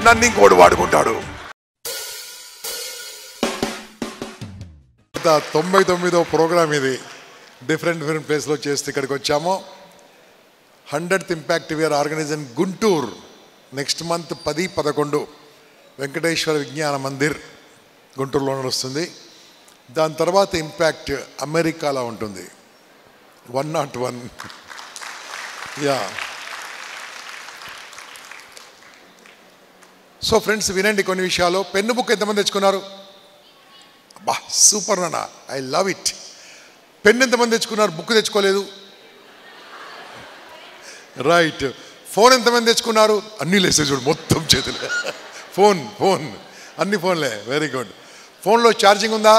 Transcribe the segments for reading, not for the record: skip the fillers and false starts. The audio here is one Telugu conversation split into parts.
నన్ను ఇంకోటి వాడుకుంటాడు. 99వ ప్రోగ్రామ్ ఇది. డిఫరెంట్ ప్లేస్లో చేస్తే ఇక్కడికి వచ్చాము. 100th impact we are organising Guntur next month 10-11 Venkateswara Vignana Mandir గుంటూరులో వస్తుంది. దాని తర్వాత ఇంపాక్ట్ అమెరికాలో ఉంటుంది 101. యా. సో ఫ్రెండ్స్ వినండి కొన్ని విషయాలు. పెన్ను బుక్ ఎంతమంది తెచ్చుకున్నారు? అబ్బా సూపర్ నాన్న, ఐ లవ్ ఇట్. పెన్ ఎంతమంది తెచ్చుకున్నారు? బుక్ తెచ్చుకోలేదు. రైట్. ఫోన్ ఎంతమంది తెచ్చుకున్నారు? అన్నీ లేసే చూడు మొత్తం చేతులు. ఫోన్ అన్ని ఫోన్లే. Very good. ఫోన్లో ఛార్జింగ్ ఉందా?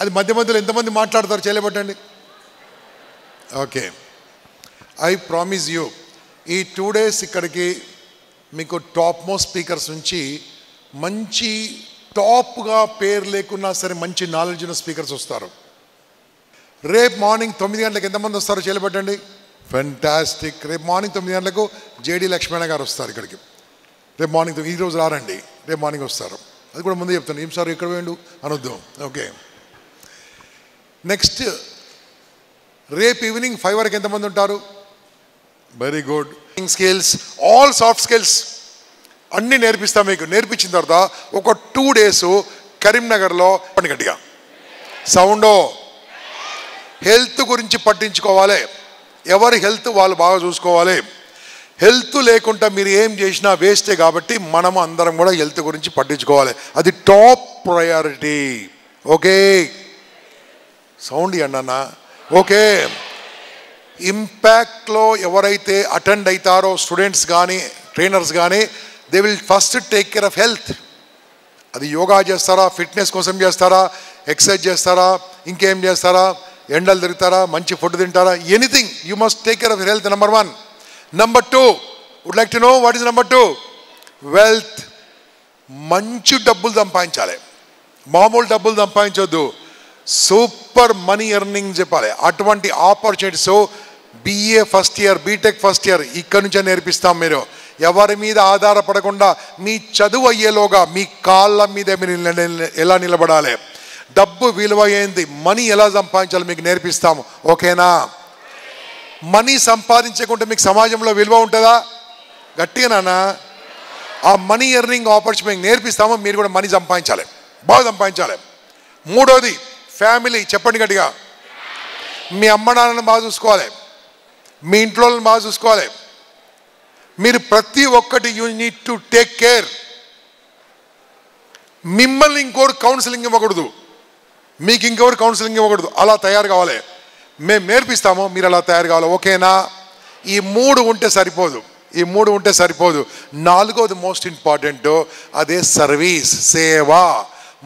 అది మధ్య మధ్యలో ఎంతమంది మాట్లాడతారు చేయలేబట్టండి. ఓకే. ఐ ప్రామిస్ యూ ఈ 2 days ఇక్కడికి మీకు టాప్ మోస్ట్ స్పీకర్స్ నుంచి మంచి టాప్గా పేరు లేకున్నా సరే మంచి నాలెడ్జ్ ఉన్న స్పీకర్స్ వస్తారు. రేపు మార్నింగ్ 9 గంటలకు ఎంతమంది వస్తారో చేయలేబట్టండి. ఫెంటాస్టిక్. రేపు మార్నింగ్ 9 గంటలకు జేడి లక్ష్మణ గారు వస్తారు ఇక్కడికి. రేపు మార్నింగ్, ఈరోజు రారండి, రేపు మార్నింగ్ వస్తారు. అది కూడా ముందే చెప్తాను. ఏం సార్ ఎక్కడ పోయిండు అనొద్దు. ఓకే. నెక్స్ట్ రేపు ఈవినింగ్ 5 వరకు ఎంతమంది ఉంటారు? Very good. Skills, all soft skills అన్నీ నేర్పిస్తాం మీకు. నేర్పించిన తర్వాత ఒక 2 days కరీంనగర్లో గట్టిగా సౌండో హెల్త్ గురించి పట్టించుకోవాలి. ఎవరి హెల్త్ వాళ్ళు బాగా చూసుకోవాలి. హెల్త్ లేకుండా మీరు ఏం చేసినా వేస్టే. కాబట్టి మనం అందరం కూడా హెల్త్ గురించి పట్టించుకోవాలి. అది టాప్ ప్రయారిటీ. ఓకే. సౌండ్ ఇవ్వండి అన్న. ఓకే. ఇంపాక్ట్లో ఎవరైతే అటెండ్ అవుతారో స్టూడెంట్స్ కానీ ట్రైనర్స్ కానీ they will first take care of health. అది యోగా చేస్తారా, ఫిట్నెస్ కోసం చేస్తారా, ఎక్సర్సైజ్ చేస్తారా, ఇంకేం చేస్తారా, ఎండలు తిరుగుతారా, మంచి ఫుడ్ తింటారా, anything you must take care of health. Number 1. Number 2 would like to know what is number 2? Wealth. మంచి డబ్బులు సంపాదించాలి. మామూలు డబ్బులు సంపాదించొద్దు. సూపర్ మనీ ఎర్నింగ్ చెప్పాలి. అటువంటి opportunities BA first year, BTech first year ఇక్కడ నుంచే నేర్పిస్తాం. మీరు ఎవరి మీద ఆధారపడకుండా మీ చదువు అయ్యేలోగా మీ కాళ్ళ మీద మీరు ఎలా నిలబడాలి, డబ్బు విలువ ఏంది, మనీ ఎలా సంపాదించాలో మీకు నేర్పిస్తాము. ఓకేనా? మనీ సంపాదించకుంటే మీకు సమాజంలో విలువ ఉంటుందా? గట్టిగా నాన్న. ఆ మనీ ఎర్నింగ్ ఆపర్చునిటీ నేర్పిస్తాము. మీరు కూడా మనీ సంపాదించాలి, బాగా సంపాదించాలి. 3వది ఫ్యామిలీ. చెప్పండి గట్టిగా. మీ అమ్మ నాన్నని బాగా చూసుకోవాలి, మీ ఇంట్లో వాళ్ళని బాగా చూసుకోవాలి. మీరు ప్రతి ఒక్కటి you need to take care. మిమ్మల్ని ఇంకోటి కౌన్సిలింగ్ ఇవ్వకూడదు, మీకు ఇంకెవరు కౌన్సిలింగ్ ఇవ్వకూడదు. అలా తయారు కావాలి. మేము నేర్పిస్తాము, మీరు అలా తయారు కావాలి. ఓకేనా? ఈ 3 ఉంటే సరిపోదు. ఈ 3 ఉంటే సరిపోదు. 4వది మోస్ట్ ఇంపార్టెంట్. అదే సర్వీస్, సేవ.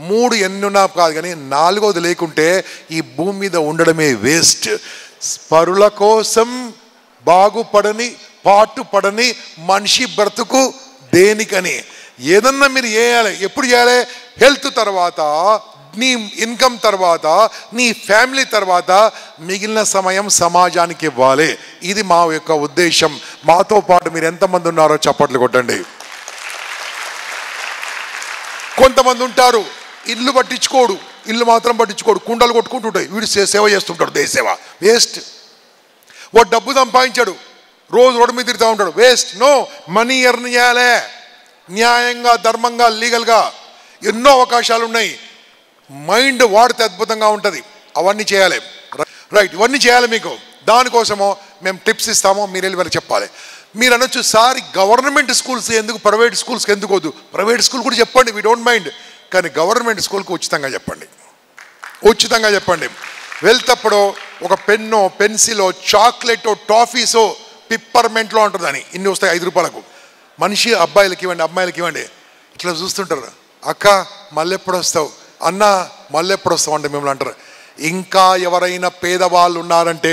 3 ఎన్నున్నా కాదు కానీ 4వది లేకుంటే ఈ భూమి మీద ఉండడమే వేస్ట్. పరుల కోసం బాగుపడని పాటుపడని మనిషి బ్రతుకు దేనికని. ఏదన్నా మీరు చేయాలి. ఎప్పుడు చేయాలి? హెల్త్ తర్వాత, నీ ఇన్కమ్ తర్వాత, నీ ఫ్యామిలీ తర్వాత మిగిలిన సమయం సమాజానికి ఇవ్వాలి. ఇది మా యొక్క ఉద్దేశం. మాతో పాటు మీరు ఎంతమంది ఉన్నారో చప్పట్లు కొట్టండి. కొంతమంది ఉంటారు ఇల్లు పట్టించుకోడు, ఇల్లు మాత్రం పట్టించుకోడు, కుండలు కొట్టుకుంటుంటాయి. వీడు సేవ చేస్తుంటాడు, దేశ సేవ. వేస్ట్. వాడు డబ్బు సంపాదించాడు, రోజు రోడ్డు మీద తిరుగుతూ ఉంటాడు. వేస్ట్. నో, మనీ ఎర్న్ చేయాలి. న్యాయంగా, ధర్మంగా, లీగల్గా. ఎన్నో అవకాశాలు ఉన్నాయి. మైండ్ వాడితే అద్భుతంగా ఉంటుంది. అవన్నీ చేయాలి. రైట్. ఇవన్నీ చేయాలి మీకు. దానికోసమో మేము టిప్స్ ఇస్తామో మీరు వెళ్ళి వాళ్ళకి చెప్పాలి. మీరు అనొచ్చు, సార్ గవర్నమెంట్ స్కూల్స్ ఎందుకు, ప్రైవేట్ స్కూల్స్కి ఎందుకు వద్దు? ప్రైవేట్ స్కూల్ కూడా చెప్పండి, వీ డోంట్ మైండ్. కానీ గవర్నమెంట్ స్కూల్కి ఉచితంగా చెప్పండి. ఉచితంగా చెప్పండి. వెళ్తప్పుడు ఒక పెన్నో, పెన్సిలో, చాక్లెటో, టాఫీసో, పిప్పర్మెంట్లో ఉంటుందని ఇన్ని వస్తాయి 5 రూపాయలకు. మనిషి అబ్బాయిలకి ఇవ్వండి, అమ్మాయిలకి ఇవ్వండి. ఇట్లా చూస్తుంటారు. అక్క మళ్ళీ ఎప్పుడు వస్తావు, అన్న మళ్ళీ ఎప్పుడు వస్తావు అంటే మిమ్మల్ని అంటారు. ఇంకా ఎవరైనా పేదవాళ్ళు ఉన్నారంటే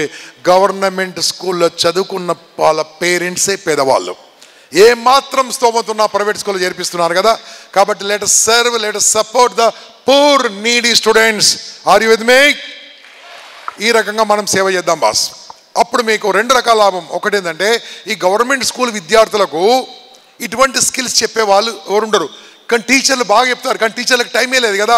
గవర్నమెంట్ స్కూల్లో చదువుకున్న వాళ్ళ పేరెంట్సే పేదవాళ్ళు. ఏమాత్రం స్తోమత ఉన్న ప్రైవేట్ స్కూల్లో చేర్పిస్తున్నారు కదా. కాబట్టి let us serve, let us support the poor needy students. Are you with me? ఈ రకంగా మనం సేవ చేద్దాం బాస్. అప్పుడు మీకు 2 రకాల లాభం. ఒకటి ఏంటంటే ఈ గవర్నమెంట్ స్కూల్ విద్యార్థులకు ఇటువంటి స్కిల్స్ చెప్పే వాళ్ళు ఎవరు ఉండరు. కానీ టీచర్లు బాగా చెప్తారు, కానీ టీచర్లకు టైమే లేదు కదా.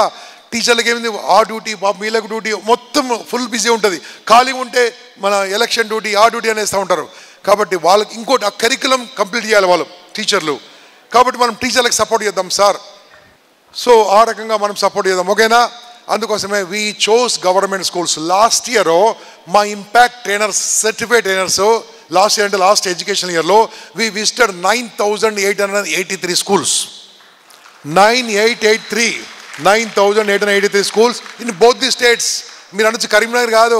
టీచర్లకి ఏమింది, ఆ డ్యూటీ మీలకు డ్యూటీ మొత్తం ఫుల్ బిజీ ఉంటుంది. ఖాళీ ఉంటే మన ఎలక్షన్ డ్యూటీ ఆ డ్యూటీ అనేస్తూ ఉంటారు. కాబట్టి వాళ్ళకి ఇంకోటి ఆ కరికులం కంప్లీట్ చేయాలి వాళ్ళు టీచర్లు. కాబట్టి మనం టీచర్లకు సపోర్ట్ చేద్దాం సార్. సో ఆ రకంగా మనం సపోర్ట్ చేద్దాం, ఓకేనా? అందుకోసమే we chose government schools. Last year మా impact trainers, certified trainers last year అంటే లాస్ట్ ఎడ్యుకేషన్ ఇయర్లో we visited 9,883 schools. 9,883 schools in both the states. మీరు అనొచ్చు కరీంనగర్ కాదు,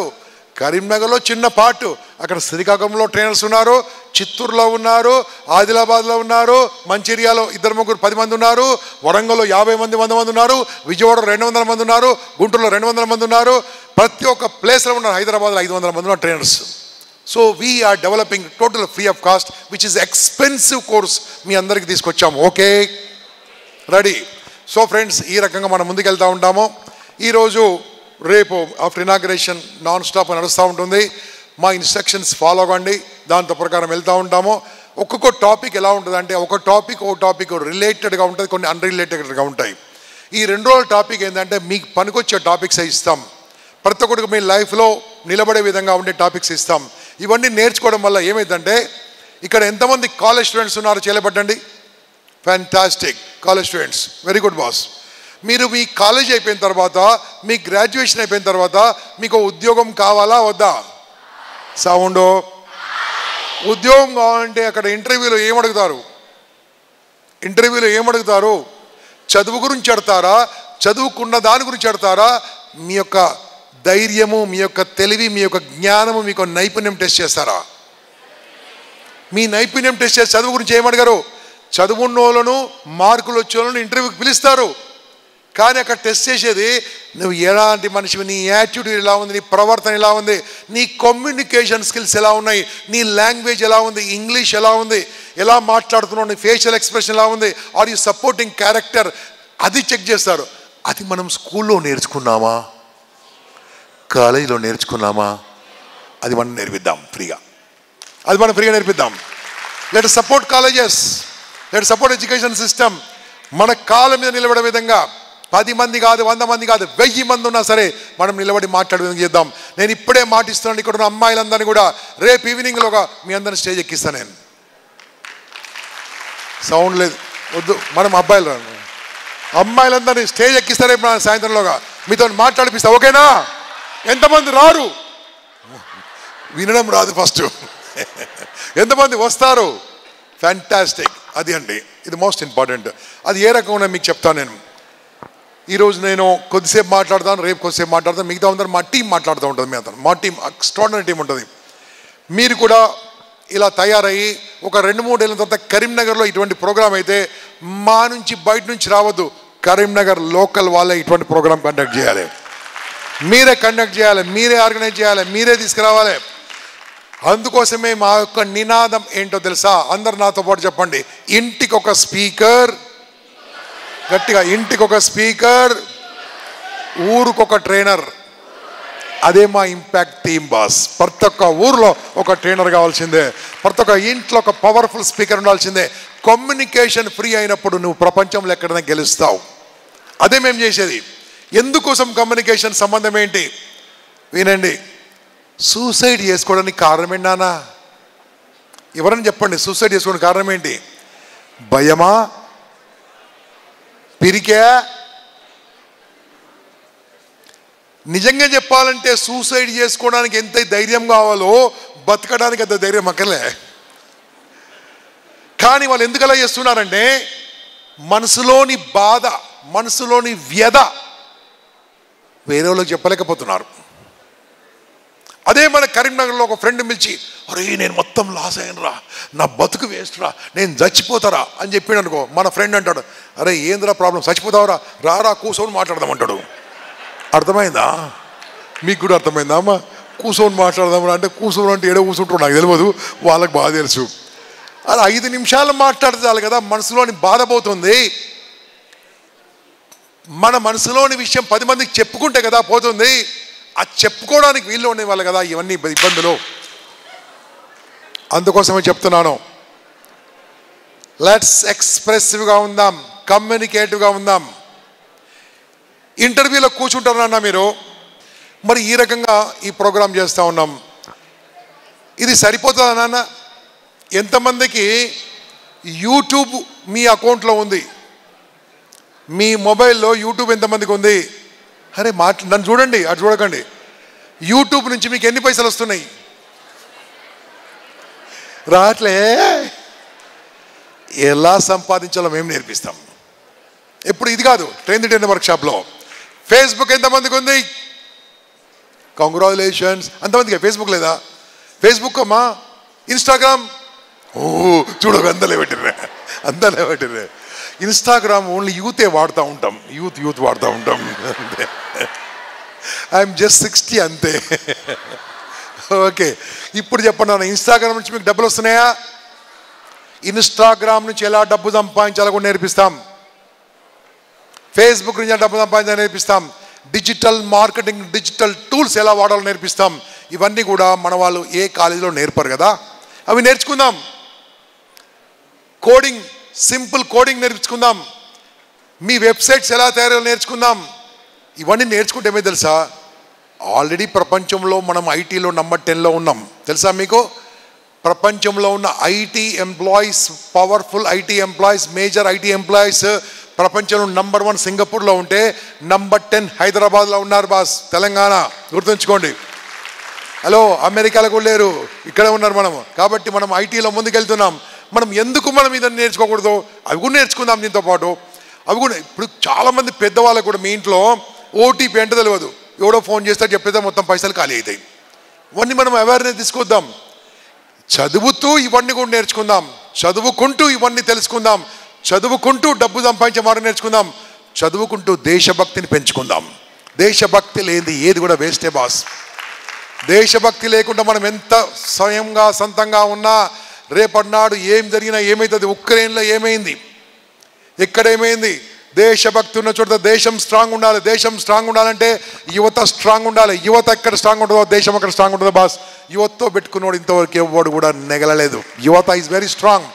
కరీంనగర్లో చిన్న పార్ట్, అక్కడ శ్రీకాకుళంలో ట్రైనర్స్ ఉన్నారు, చిత్తూరులో ఉన్నారు, ఆదిలాబాద్లో ఉన్నారు, మంచిర్యాలో 2-3 10 మంది ఉన్నారు, వరంగల్లో 50 మంది 100 మంది ఉన్నారు, విజయవాడ 200 మంది ఉన్నారు, గుంటూరులో 200 మంది ఉన్నారు, ప్రతి ఒక్క ప్లేస్లో ఉన్నారు. హైదరాబాద్లో 500 మంది ఉన్నారు trainers. So we are developing total free of cost which is expensive course మీ అందరికీ తీసుకొచ్చాము. Okay, ready? సో ఫ్రెండ్స్, ఈ రకంగా మనం ముందుకెళ్తూ ఉంటాము. ఈరోజు రేపు ఆఫ్టర్ ఇనాగ్రేషన్ నాన్ స్టాప్ నడుస్తూ ఉంటుంది. మా ఇన్స్ట్రక్షన్స్ ఫాలో అవ్వండి, దాంతో ప్రకారం వెళ్తూ ఉంటాము. ఒక్కొక్క టాపిక్ ఎలా ఉంటుంది అంటే ఒక టాపిక్ రిలేటెడ్గా ఉంటుంది, కొన్ని అన్రిలేటెడ్గా ఉంటాయి. ఈ 2 రోజుల టాపిక్ ఏంటంటే మీకు పనికొచ్చే టాపిక్స్ ఇస్తాం. ప్రతి ఒక్కరికి మీ లైఫ్లో నిలబడే విధంగా ఉండే టాపిక్స్ ఇస్తాం. ఇవన్నీ నేర్చుకోవడం వల్ల ఏమైందంటే, ఇక్కడ ఎంతమంది కాలేజ్ స్టూడెంట్స్ ఉన్నారో చేయబట్టండి. Fantastic, college students, very good boss. మీరు మీ కాలేజ్ అయిపోయిన తర్వాత, మీ గ్రాడ్యుయేషన్ అయిపోయిన తర్వాత మీకు ఉద్యోగం కావాలా వద్దా? సౌండ్. ఉద్యోగం కావాలంటే అక్కడ ఇంటర్వ్యూలో ఏమడుగుతారు? చదువు గురించి అడతారా? చదువుకున్న దాని గురించి అడతారా? మీ యొక్క ధైర్యము, మీ యొక్క తెలివి, మీ యొక్క జ్ఞానము, మీ యొక్క నైపుణ్యం టెస్ట్ చేస్తారా? మీ నైపుణ్యం టెస్ట్ చేసి చదువు గురించి ఏమడగరు. చదువున్న వాళ్ళను, మార్కులు వచ్చే వాళ్ళను ఇంటర్వ్యూకి పిలుస్తారు, కానీ అక్కడ టెస్ట్ చేసేది నువ్వు ఎలాంటి మనిషివి, నీ యాటిట్యూడ్ ఎలా ఉంది, నీ ప్రవర్తన ఎలా ఉంది, నీ కమ్యూనికేషన్ స్కిల్స్ ఎలా ఉన్నాయి, నీ లాంగ్వేజ్ ఎలా ఉంది, ఇంగ్లీష్ ఎలా ఉంది, ఎలా మాట్లాడుతున్నావు, నీ ఫేషియల్ ఎక్స్ప్రెషన్ ఎలా ఉంది, ఆర్ యూ సపోర్టింగ్ క్యారెక్టర్, అది చెక్ చేస్తారు. అది మనం స్కూల్లో నేర్చుకున్నామా, కాలేజీలో నేర్చుకున్నామా? అది మనం నేర్పిద్దాం ఫ్రీగా. నేర్పిద్దాం. Let support colleges, let support education system. మన కాళ్ళ మీద నిలబడే విధంగా 10 మంది కాదు, 100 మంది కాదు, 1000 మంది ఉన్నా సరే మనం నిలబడి మాట్లాడే విధంగా చేద్దాం. నేను ఇప్పుడే మాటిస్తున్నాను, ఇక్కడ ఉన్న అమ్మాయిలందరినీ కూడా రేపు ఈవినింగ్లోగా మీ అందరిని స్టేజ్ ఎక్కిస్తాను. నేను సౌండ్ లేదు, వద్దు, మనం అమ్మాయిలందరినీ స్టేజ్ ఎక్కిస్తారే సాయంత్రంలోగా మీతో మాట్లాడిపిస్తా, ఓకేనా? ఎంతమంది రారు? వినడం రాదు ఫస్ట్. ఎంతమంది వస్తారు? ఫ్యాంటాస్టిక్. అది అండి, ఇది మోస్ట్ ఇంపార్టెంట్. అది ఏ రకంగా మీకు చెప్తాను. నేను ఈరోజు నేను కొద్దిసేపు మాట్లాడతాను, రేపు కొద్దిసేపు మాట్లాడతాను, మిగతా అందరూ మా టీం మాట్లాడుతూ ఉంటుంది. మా టీం ఎక్స్ట్రాడినరీ టీం ఉంటుంది. మీరు కూడా ఇలా తయారయ్యి ఒక 2-3 ఏళ్ళ తర్వాత కరీంనగర్లో ఇటువంటి ప్రోగ్రాం అయితే మా నుంచి బయట నుంచి రావద్దు, కరీంనగర్ లోకల్ వాళ్ళే ఇటువంటి ప్రోగ్రాం కండక్ట్ చేయాలి, మీరే కండక్ట్ చేయాలి, మీరే ఆర్గనైజ్ చేయాలి, మీరే తీసుకురావాలి. అందుకోసమే మా యొక్క నినాదం ఏంటో తెలుసా? అందరు నాతో పాటు చెప్పండి. ఇంటికి ఒక స్పీకర్, గట్టిగా, ఇంటికి ఒక స్పీకర్, ఊరుకొక ట్రైనర్. అదే మా ఇంపాక్ట్ టీమ్ బాస్. ప్రతి ఒక్క ఊర్లో ఒక ట్రైనర్ కావాల్సిందే, ప్రతి ఒక్క ఇంట్లో ఒక పవర్ఫుల్ స్పీకర్ ఉండాల్సిందే. కమ్యూనికేషన్ ఫ్రీ అయినప్పుడు నువ్వు ప్రపంచంలో ఎక్కడైనా గెలుస్తావు. అదే మేము చేసేది. ఎందుకోసం కమ్యూనికేషన్ సంబంధం ఏంటి వినండి. సూసైడ్ చేసుకోవడానికి కారణం ఏంటి నాన్న? ఎవరైనా చెప్పండి, సూసైడ్ చేసుకోవడానికి కారణం ఏంటి? భయమా, పిరికే? నిజంగా చెప్పాలంటే సూసైడ్ చేసుకోవడానికి ఎంత ధైర్యం కావాలో బతకడానికి అంత ధైర్యం అక్కర్లే. కానీ వాళ్ళు ఎందుకు అలా చేస్తున్నారంటే మనసులోని బాధ, మనసులోని వ్యధ వేరే వాళ్ళకి చెప్పలేకపోతున్నారు. అదే మన కరీంనగర్లో ఒక ఫ్రెండ్ పిలిచి, అరే నేను మొత్తం లాస్ అయ్యానురా, నా బతుకు వేస్ట్ రా, నేను చచ్చిపోతారా అని చెప్పాడు అనుకో, మన ఫ్రెండ్ అంటాడు, అరే ఏందిరా ప్రాబ్లం, చచ్చిపోతావురా, రారా కూర్చొని మాట్లాడదామంటాడు. అర్థమైందా? మీకు కూడా అర్థమైందా అమ్మ? కూర్చొని మాట్లాడదామరా అంటే కూర్చొని అంటే ఏడో కూర్చుంటారు నాకు తెలియదు, వాళ్ళకి బాగా తెలుసు. అలా 5 నిమిషాలు మాట్లాడితే చాలు కదా, మనసులోని బాధ పోతుంది. మన మనసులోని విషయం 10 మందికి చెప్పుకుంటే కదా పోతుంది. అది చెప్పుకోవడానికి వీళ్ళు ఉండేవాళ్ళు కదా ఇవన్నీ ఇబ్బందులు. అందుకోసమే చెప్తున్నాను, లెట్స్ ఎక్స్ప్రెసివ్గా ఉందాం, కమ్యూనికేటివ్గా ఉందాం. ఇంటర్వ్యూలో కూర్చుంటారన్నా మీరు, మరి ఈ రకంగా ఈ ప్రోగ్రాం చేస్తూ ఉన్నాం. ఇది సరిపోతుందా నాన్న? ఎంతమందికి యూట్యూబ్ మీ అకౌంట్లో ఉంది? మీ మొబైల్లో యూట్యూబ్ ఎంతమందికి ఉంది? అరే నన్ను చూడండి, అటు చూడకండి. యూట్యూబ్ నుంచి మీకు ఎన్ని పైసలు వస్తున్నాయి? రాట్లే. ఎలా సంపాదించాలో మేము నేర్పిస్తాం. ఎప్పుడు ఇది కాదు, ట్రైన్ ది ట్రైన్ వర్క్షాప్లో. ఫేస్బుక్ ఎంతమందికి ఉంది? కంగ్రాచులేషన్స్. అంతమందికి ఫేస్బుక్ లేదా? ఫేస్బుక్ అమ్మా. ఇన్స్టాగ్రామ్, ఓ చూడక అందలే పెట్టిర్రే. ఇన్స్టాగ్రామ్ ఓన్లీ యూతే వాడుతూ ఉంటాం, యూత్ వాడుతూ ఉంటాం అంతే. ఐఎమ్ జస్ట్ 60 అంతే. ఓకే, ఇప్పుడు చెప్పండి నాన్న, ఇన్స్టాగ్రామ్ నుంచి మీకు డబ్బులు వస్తున్నాయా? ఇన్స్టాగ్రామ్ నుంచి ఎలా డబ్బు సంపాదించాలో కూడా నేర్పిస్తాం. ఫేస్బుక్ నుంచి డబ్బు సంపాదించాలని నేర్పిస్తాం. డిజిటల్ మార్కెటింగ్, డిజిటల్ టూల్స్ ఎలా వాడాలో నేర్పిస్తాం. ఇవన్నీ కూడా మన వాళ్ళు ఏ కాలేజీలో నేర్పరు కదా, అవి నేర్చుకుందాం. కోడింగ్, సింపుల్ కోడింగ్ నేర్చుకుందాం. మీ వెబ్సైట్స్ ఎలా తయారో నేర్చుకుందాం. ఇవన్నీ నేర్చుకుంటే ఏమో తెలుసా, ఆల్రెడీ ప్రపంచంలో మనం ఐటీలో నంబర్ 10లో ఉన్నాం. తెలుసా మీకు? ప్రపంచంలో ఉన్న IT employees, powerful IT employees, major IT employees ప్రపంచంలో నంబర్ 1 సింగపూర్లో ఉంటే నంబర్ 10 హైదరాబాద్లో ఉన్నారు బాస్. తెలంగాణ గుర్తుంచుకోండి. హలో, అమెరికాలో కూడా లేరు, ఇక్కడే ఉన్నారు మనము. కాబట్టి మనం ఐటీలో ముందుకెళ్తున్నాం. మనం ఎందుకు ఇదని నేర్చుకోకూడదు? అవి కూడా నేర్చుకుందాం. దీంతో పాటు అవి కూడా ఇప్పుడు చాలామంది పెద్దవాళ్ళకు కూడా మీ ఇంట్లో ఓటీపీ అంటే తెలియదు. ఎవడో ఫోన్ చేస్తే చెప్పేస్తే మొత్తం పైసలు ఖాళీ అవుతాయి. ఇవన్నీ మనం అవేర్నెస్ తీసుకొద్దాం. చదువుతూ ఇవన్నీ కూడా నేర్చుకుందాం. చదువుకుంటూ ఇవన్నీ తెలుసుకుందాం. చదువుకుంటూ డబ్బు సంపాదించే మాట నేర్చుకుందాం. చదువుకుంటూ దేశభక్తిని పెంచుకుందాం. దేశభక్తి లేనిది ఏది కూడా వేస్టే బాస్. దేశభక్తి లేకుండా మనం ఎంత స్వయంగా సొంతంగా ఉన్నా రేపటి నాడు ఏం జరిగినా ఏమవుతుంది? ఉక్రెయిన్లో ఏమైంది, ఎక్కడేమైంది? దేశభక్తి ఉన్న చోట దేశం స్ట్రాంగ్ ఉండాలి. దేశం స్ట్రాంగ్ ఉండాలంటే యువత స్ట్రాంగ్ ఉండాలి. యువత ఎక్కడ స్ట్రాంగ్ ఉంటుందో దేశం అక్కడ స్ట్రాంగ్ ఉంటుందో బాస్. యువతతో పెట్టుకున్నవాడు ఇంతవరకు ఎవడు కూడా నెగలలేదు. యువత ఈజ్ వెరీ స్ట్రాంగ్.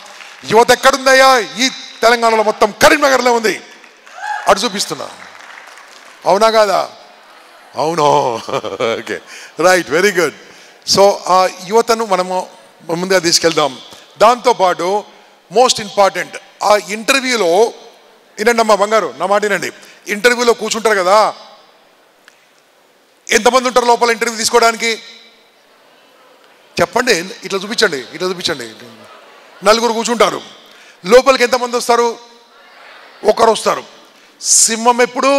యువత ఎక్కడుందయ్యా? ఈ తెలంగాణలో మొత్తం కరీంనగర్లో ఉంది. అటు చూపిస్తున్నా, అవునా కాదా? అవును. Okay, right, very good. So ఆ యువతను మనము ముందుగా తీసుకెళ్దాం. దాంతోపాటు మోస్ట్ ఇంపార్టెంట్, ఆ ఇంటర్వ్యూలో వినండి అమ్మా బంగారు, నా మాట వినండి. ఇంటర్వ్యూలో కూర్చుంటారు కదా, ఎంతమంది ఉంటారు లోపల ఇంటర్వ్యూ తీసుకోవడానికి? చెప్పండి, ఇట్లా చూపించండి, ఇట్లా చూపించండి. 4 కూర్చుంటారు. లోపలికి ఎంతమంది వస్తారు? 1 వస్తారు. సింహం ఎప్పుడు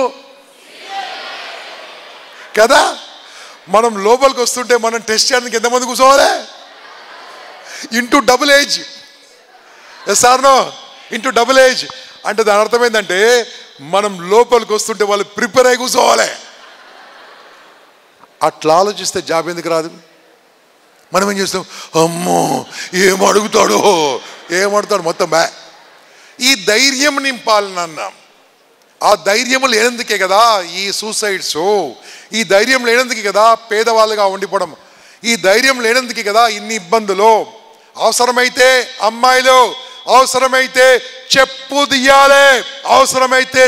కదా? మనం లోపలికి వస్తుంటే మనం టెస్ట్ చేయడానికి ఎంతమంది కూర్చోవాలి? Into double age. Yes or no? Into double age అంటే దాని అర్థం ఏంటంటే మనం లోపలికి వస్తుంటే వాళ్ళు ప్రిపేర్ అయి కూర్చోవాలి. అట్లా ఆలోచిస్తే జాబ్ ఎందుకు రాదు? మనం ఏం చేస్తాం? అమ్మో ఏమడుగుతాడో మొత్తం బ్యా. ఈ ధైర్యం నింపాలన్నా, ఆ ధైర్యం లేనందుకే కదా ఈ సూసైడ్స్. ఈ ధైర్యం లేనందుకే కదా పేదవాళ్ళుగా ఉండిపోవడం. ఈ ధైర్యం లేనందుకే కదా ఇన్ని ఇబ్బందులు. అవసరమైతే అమ్మాయిలు, అవసరమైతే చెప్పు తీయాలి, అవసరమైతే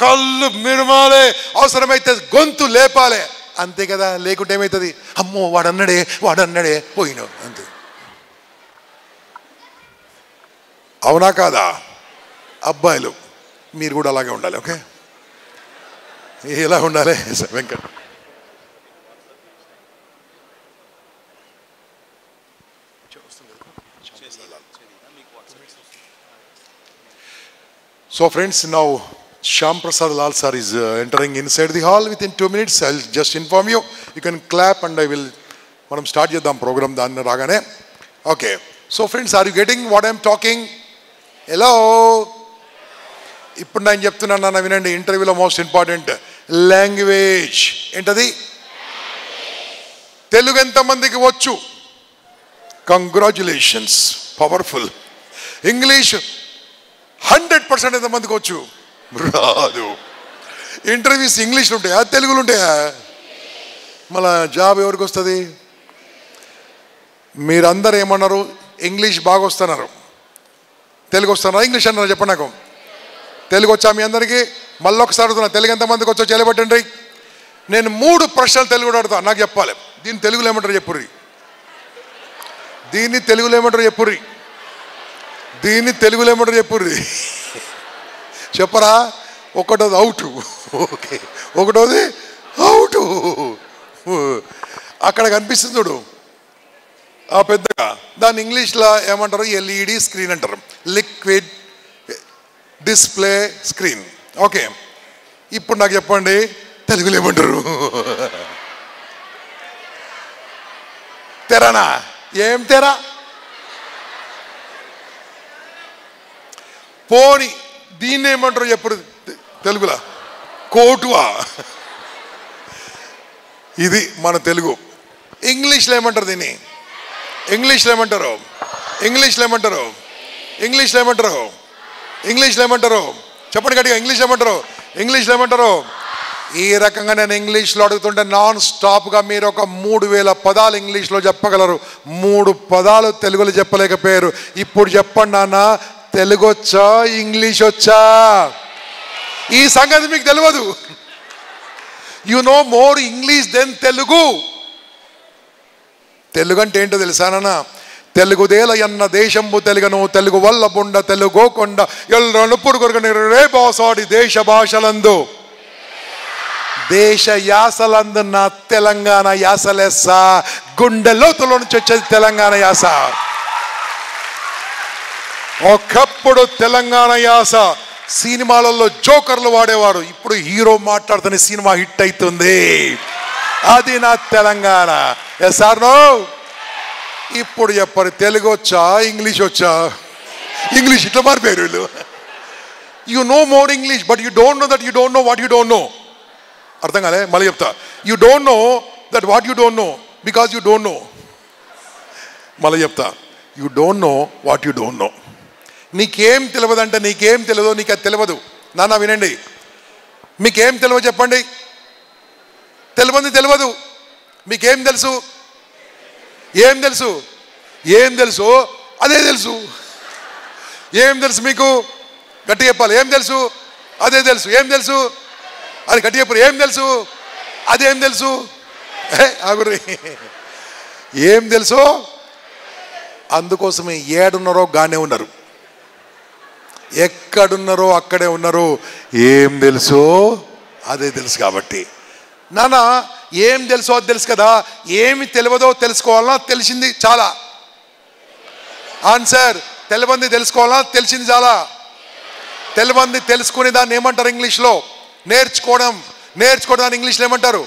కళ్ళు మిరమాలి, అవసరమైతే గొంతు లేపాలి, అంతే కదా. లేకుంటే ఏమవుతుంది? అమ్మో వాడన్నడే పోయిన అంతే. అవునా కాదా? అబ్బాయిలు మీరు కూడా అలాగే ఉండాలి. ఓకే, ఎలా ఉండాలి Venkat? So friends, now Shyam Prasad Lal sir is entering inside the hall within 2 minutes. I'll just inform you. You can clap and I will మనం స్టార్ట్ చేద్దాం ప్రోగ్రామ్ దాన్ని రాగానే. Okay, so friends, are you getting what I'm talking? Hello, ఇప్పుడు నేను చెప్తున్నాను నాన్న వినండి. ఇంటర్వ్యూలో మోస్ట్ ఇంపార్టెంట్ లాంగ్వేజ్. ఏంటది? తెలుగు ఎంతమందికి వచ్చు? Congratulations, powerful. ఇంగ్లీష్ 100% ఎంతమందికి వచ్చు? రాదు. ఇంటర్వ్యూస్ ఇంగ్లీష్లో ఉంటాయా తెలుగులో ఉంటాయా? మళ్ళా జాబ్ ఎవరికి వస్తుంది? మీరందరూ ఏమన్నారు? ఇంగ్లీష్ బాగా వస్తున్నారు. తెలుగు వస్తున్నారా ఇంగ్లీష్ అన్నారా చెప్పండి నాకు. తెలుగు వచ్చా మీ అందరికీ? మళ్ళీ ఒకసారి అడుగుతున్నా, తెలుగు ఎంతమందికి వచ్చో చేయబట్టండి. నేను 3 ప్రశ్నలు తెలుగులో అడుగుతా, నాకు చెప్పాలి. దీన్ని తెలుగులో ఏమంటారు చెప్పుర్రి, దీన్ని తెలుగులో ఏమంటారు చెప్పుర్రి, దీన్ని తెలుగులో ఏమంటారు చెప్పుర్రి. చెప్పరా? ఒకటోది అవుట్. ఓకే, ఒకటోది అవుట్. అక్కడ కనిపిస్తుంది చూడు ఆ పెద్దగా, దాన్ని ఇంగ్లీష్లో ఏమంటారు? ఎల్ఈడి స్క్రీన్ అంటారు, లిక్విడ్ డిస్ప్లే స్క్రీన్. ఓకే, ఇప్పుడు నాకు చెప్పండి తెలుగులో ఏమంటారు? తెరనా? ఏం తెర? పోని దీన్ని ఏమంటారు చెప్పు తెలుగులో? కోటువా? ఇది మన తెలుగు. ఇంగ్లీష్లో ఏమంటారు దీన్ని? ఇంగ్లీష్లో ఏమంటారు? ఇంగ్లీష్లో ఏమంటారు? ఇంగ్లీష్లో ఏమంటారు? ఇంగ్లీష్లో ఏమంటారు? చెప్పండి గట్టిగా, ఇంగ్లీష్లో ఏమంటారు? ఇంగ్లీష్లో ఏమంటారు? ఈ రకంగా నేను ఇంగ్లీష్లో అడుగుతుంటే నాన్ స్టాప్గా మీరు ఒక 3000 పదాలు ఇంగ్లీష్లో చెప్పగలరు. 3 పదాలు తెలుగులో చెప్పలేకపోయారు. ఇప్పుడు చెప్పండి నాన్న, తెలుగు వచ్చా ఇంగ్లీష్ వచ్చా? ఈ సంగతి మీకు తెలియదు. You know more English than Telugu. Telugu అంటే ఏంటో తెలుసా నాన్న? తెలుగుదేల ఎన్న దేశంబు తెలుగను, తెలుగు వల్ల బుండ తెలుగో కొండ ఎల్లప్పుడు కొరగని రే బాసాడి దేశ భాషలందు దేశ యాసలందు నా తెలంగాణ యాసలెస్స. గుండె లోతులో నుంచి వచ్చేది తెలంగాణ యాస. ఒకప్పుడు తెలంగాణ యాస సినిమాలలో జోకర్లు వాడేవారు, ఇప్పుడు హీరో మాట్లాడుతున్న సినిమా హిట్ అవుతుంది. అది నా తెలంగాణ. Yes or no? ఇప్పుడు చెప్పరు తెలుగు వచ్చా ఇంగ్లీష్ వచ్చా? ఇంగ్లీష్ ఇట్లా మారిపోయారు వీళ్ళు. You know more English but you don't know that you don't know what you don't know. అర్థం కాలే? మళ్ళీ చెప్తా. You don't know that what you don't know because you don't know. మళ్ళీ చెప్తా, you don't know what you don't know. నీకేం తెలియదు అంటే నీకేం తెలియదో నీకు అది తెలియదు. నాన్న వినండి, మీకేం తెలియదు చెప్పండి. తెలియదు తెలియదు. మీకేం తెలుసు? ఏం తెలుసు? ఏం తెలుసు అదే తెలుసు. ఏం తెలుసు మీకు? గట్టి చెప్పాలి. ఏం తెలుసు? అదే తెలుసు. ఏం తెలుసు? అది గట్టి చెప్పారు. ఏం తెలుసు? అదేం తెలుసు? ఆగుర్రి. ఏం తెలుసు? అందుకోసమే ఏడున్నారో గానే ఉన్నారు, ఎక్కడున్నారో అక్కడే ఉన్నారు. ఏం తెలుసో అదే తెలుసు. కాబట్టి నాన్న ఏం తెలుసో అది తెలుసు కదా, ఏమి తెలియదో తెలుసుకోవాలన్నా తెలిసింది చాలా. ఆన్సర్, తెలియంది తెలుసుకోవాలన్నా తెలిసింది చాలా. తెలియంది తెలుసుకునే దాన్ని ఏమంటారు ఇంగ్లీష్లో? నేర్చుకోవడం. నేర్చుకోవడం దాన్ని ఇంగ్లీష్లో ఏమంటారు?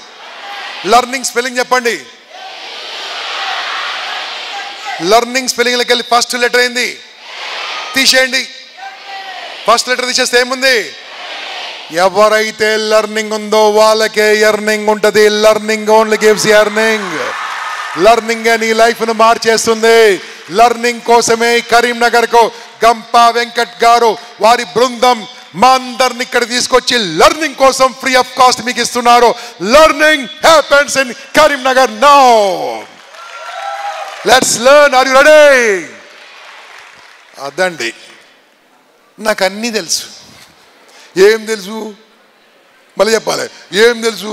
లర్నింగ్. స్పెల్లింగ్ చెప్పండి. లర్నింగ్ స్పెల్లింగ్లోకి వెళ్ళి ఫస్ట్ లెటర్ ఏంది? తీసేయండి. ఫస్ట్ లెటర్ తీసేస్తే ఏముంది? ఎవరైతే లర్నింగ్ ఉందో వాళ్ళకే ఎర్నింగ్ ఉంటుంది. Learning only gives earning. Learning నీ లైఫ్ను మార్చేస్తుంది. లర్నింగ్ కోసమే కరీంనగర్కు గంపా వెంకట్ గారు వారి బృందం మా అందరిని ఇక్కడ తీసుకొచ్చి లర్నింగ్ కోసం ఫ్రీ ఆఫ్ కాస్ట్ మీకు ఇస్తున్నారు. Learning happens in Karimnagar now. Let's learn. Are you ready? అదండి, నాకు అన్నీ తెలుసు. ఏం తెలుసు? మళ్ళీ చెప్పాలి. ఏం తెలుసు?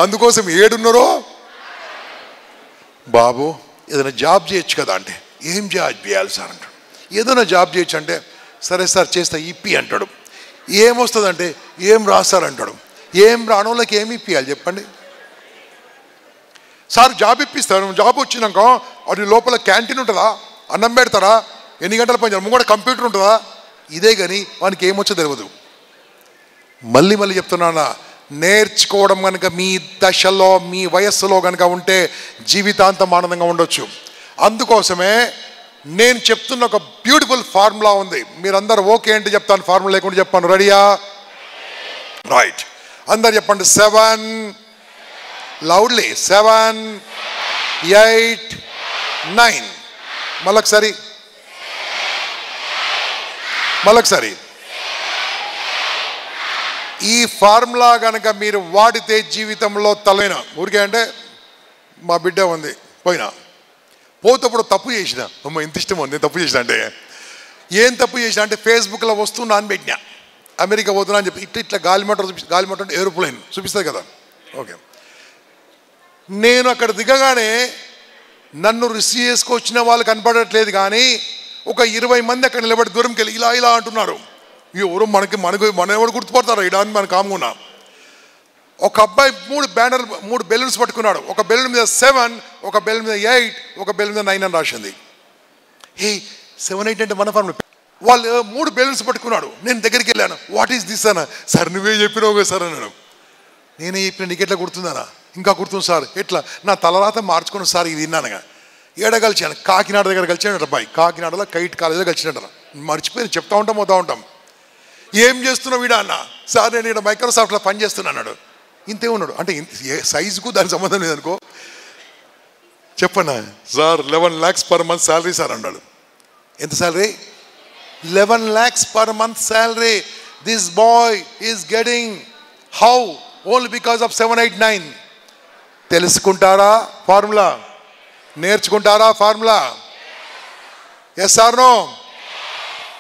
అందుకోసం ఏడున్నారో బాబు ఏదైనా జాబ్ చేయొచ్చు కదా అంటే, ఏం జాబ్ చేయాలి సార్ అంటాడు. ఏదైనా జాబ్ చేయొచ్చు అంటే, సరే సార్ చేస్తా ఇప్పి అంటాడు. ఏమొస్తుందంటే, ఏం రాస్తారంటాడు. ఏం రానోళ్ళకి ఏమి ఇప్పియాలి చెప్పండి? సార్ జాబ్ ఇప్పిస్తాను. జాబ్ వచ్చినాక అది లోపల క్యాంటీన్ ఉంటుందా? అన్నం పెడతారా? ఎన్ని గంటల పని చేయాలి? ముంగడ కంప్యూటర్ ఉంటుందా? ఇదే కానీ వానికి ఏమొచ్చో తెలియదు. మళ్ళీ మళ్ళీ చెప్తున్నానా, నేర్చుకోవడం కనుక మీ దశలో మీ వయస్సులో కనుక ఉంటే జీవితాంతం ఆనందంగా ఉండొచ్చు. అందుకోసమే నేను చెప్తున్న ఒక బ్యూటిఫుల్ ఫార్ములా ఉంది. మీరందరూ ఓకే అంటే చెప్తాను, ఫార్ములా లేకుండా చెప్పాను. రెడీయా? రైట్. అందరు చెప్పండి. 7 లౌడ్లీ. 7 8 9. మళ్ళొకసారి. ఈ ఫార్ములా కనుక మీరు వాడితే జీవితంలో తలైన ఊరికే అంటే మా బిడ్డ ఉంది పోయినా పోతప్పుడు తప్పు చేసిన, అమ్మ ఇంత ఇష్టం ఉంది తప్పు చేసిన అంటే ఏం తప్పు చేసిన అంటే ఫేస్బుక్లో వస్తున్నా అని పెట్టినా, అమెరికా పోతున్నా అని చెప్పి ఇట్లా గాలి మోటార్ అంటే ఏరోప్లేన్ చూపిస్తుంది కదా. ఓకే, నేను అక్కడ దిగగానే నన్ను రిసీవ్ చేసుకొచ్చిన వాళ్ళు కనపడట్లేదు, కానీ ఒక 20 మంది అక్కడ నిలబడి దూరంకి వెళ్ళి ఇలా ఇలా అంటున్నారు. ఎవరు మన ఎవరు గుర్తుపడతారు ఇలా అని మనకు కాముకున్నా. ఒక అబ్బాయి 3 బెలూన్స్ పట్టుకున్నాడు. ఒక బెలూన్ మీద 7, ఒక బెలూన్ మీద 8, ఒక బెలూన్ మీద 9 అని రాసింది. 7, 8 అంటే మన ఫార్ములా. వాళ్ళు 3 బెలూన్స్ పట్టుకున్నాడు. నేను దగ్గరికి వెళ్ళాను. వాట్ ఈస్ దిస్ అన్న. సార్ నువ్వే చెప్పినావు సార్ అన్నాడు. నేనే చెప్పిన, నీకు ఎట్లా గుర్తుందన్నా? ఇంకా గుర్తుంది సార్. ఎట్లా? నా తలరాత మార్చుకున్న సార్ ఇది విన్నానుగా. ఏడ కలిచాను, కాకినాడ దగ్గర కలిచాడు అబ్బాయి. కాకినాడలో కైట్ కాలేజీలో కలిసినట్టు మర్చిపోయి చెప్తా ఉంటాం, పోతా ఉంటాం. ఏం చేస్తున్నావు వీడా అన్న. సార్ నేను ఇక్కడ మైక్రోసాఫ్ట్లో పని చేస్తున్నా అన్నాడు. ఇంతే ఉన్నాడు. అంటే సైజుకు దానికి సంబంధం లేదనుకో. చెప్పన్నా sir 11 lakhs per month salary sir అన్నాడు. ఎంత salary? 11 lakhs per month salary. This boy is getting. How? Only because of 7, 8, 9. తెలుసుకుంటారా ఫార్ములా? నేర్చుకుంటారా formula? Yes or no?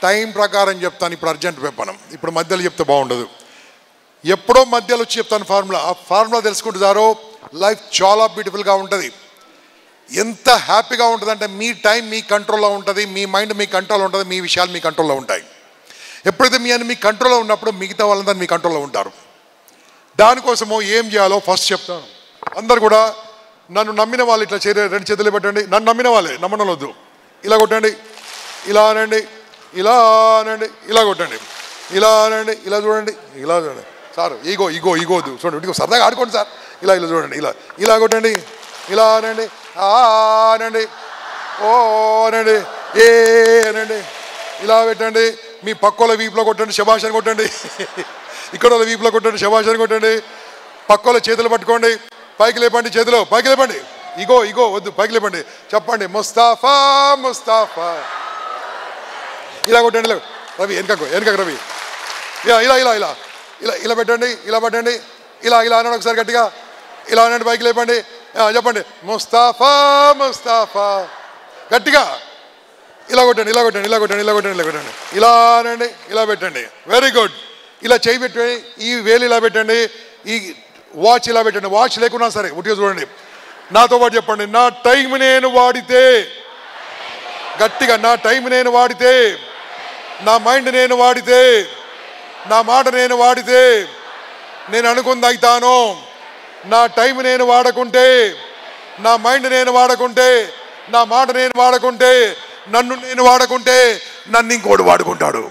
Time ప్రకారం చెప్తాను. ఇప్పుడు అర్జెంట్ చెప్పను, ఇప్పుడు మధ్యలో చెప్తే బాగుండదు. ఎప్పుడో మధ్యలో వచ్చి చెప్తాను ఫార్ములా. ఆ ఫార్ములా తెలుసుకుంటారో లైఫ్ చాలా బ్యూటిఫుల్గా ఉంటుంది. ఎంత హ్యాపీగా ఉంటుంది అంటే మీ టైం మీ కంట్రోల్లో ఉంటుంది, మీ మైండ్ మీ కంట్రోల్లో ఉంటుంది, మీ విషయాలు మీ కంట్రోల్లో ఉంటాయి. ఎప్పుడైతే మీ కంట్రోల్లో ఉన్నప్పుడు మిగతా వాళ్ళందరూ మీ కంట్రోల్లో ఉంటారు. దానికోసము ఏం చేయాలో ఫస్ట్ చెప్తాను. అందరు కూడా నన్ను నమ్మిన వాళ్ళు ఇట్లా 2 చేతులు పెట్టండి. నన్ను నమ్మిన వాళ్ళే, నమ్మడం వద్దు. ఇలా కొట్టండి, ఇలా అనండి, ఇలా అనండి, ఇలా కొట్టండి, ఇలా అనండి, ఇలా చూడండి, ఇలా చూడండి. సార్ ఈగో వద్దు, చూడండి సరదాగా ఆడుకోండి సార్. ఇలా చూడండి, ఇలా కొట్టండి, ఇలా అనండి, అనండి, ఓ అనండి, ఏ అనండి, ఇలా పెట్టండి. మీ పక్కోళ్ళ వీపులో కొట్టండి, శభాష్ కొట్టండి. ఇక్కడ వాళ్ళ వీపులో కొట్టండి, శభాష్ కొట్టండి. పక్కోళ్ళ చేతులు పట్టుకోండి, పైకి లేపండి, చేతిలో పైకి లేపండి. ఈగో వద్దు, పైకి లేపండి. చెప్పండి ముస్తాఫా ముస్తాఫా. ఇలా కొట్టండి. రవి వెనక రవి. ఇలా పెట్టండి, ఇలా పెట్టండి, ఇలా అనండి ఒకసారి గట్టిగా. ఇలా అనండి, పైకి లేపండి. చెప్పండి ముస్తాఫా ముస్తాఫా గట్టిగా. ఇలా కొట్టండి, ఇలా కొట్టండి. ఇలా అనండి, ఇలా పెట్టండి. Very good. ఇలా చేయి పెట్టండి, ఈ వేలు ఇలా పెట్టండి, ఈ వాచ్ ఇలా పెట్టండి. వాచ్ లేకున్నా సరే ఉట్టిగా చూడండి. నాతో పాటు చెప్పండి, నా టైం నేను వాడితే. గట్టిగా, నా టైం నేను వాడితే, నా మైండ్ నేను వాడితే, నా మాట నేను వాడితే నేను అనుకుంది అవుతాను. నా టైం నేను వాడకుంటే, నా మైండ్ నేను వాడకుంటే, నా మాట నేను వాడకుంటే, నన్ను నేను వాడకుంటే నన్ను ఇంకోటి వాడుకుంటాడు.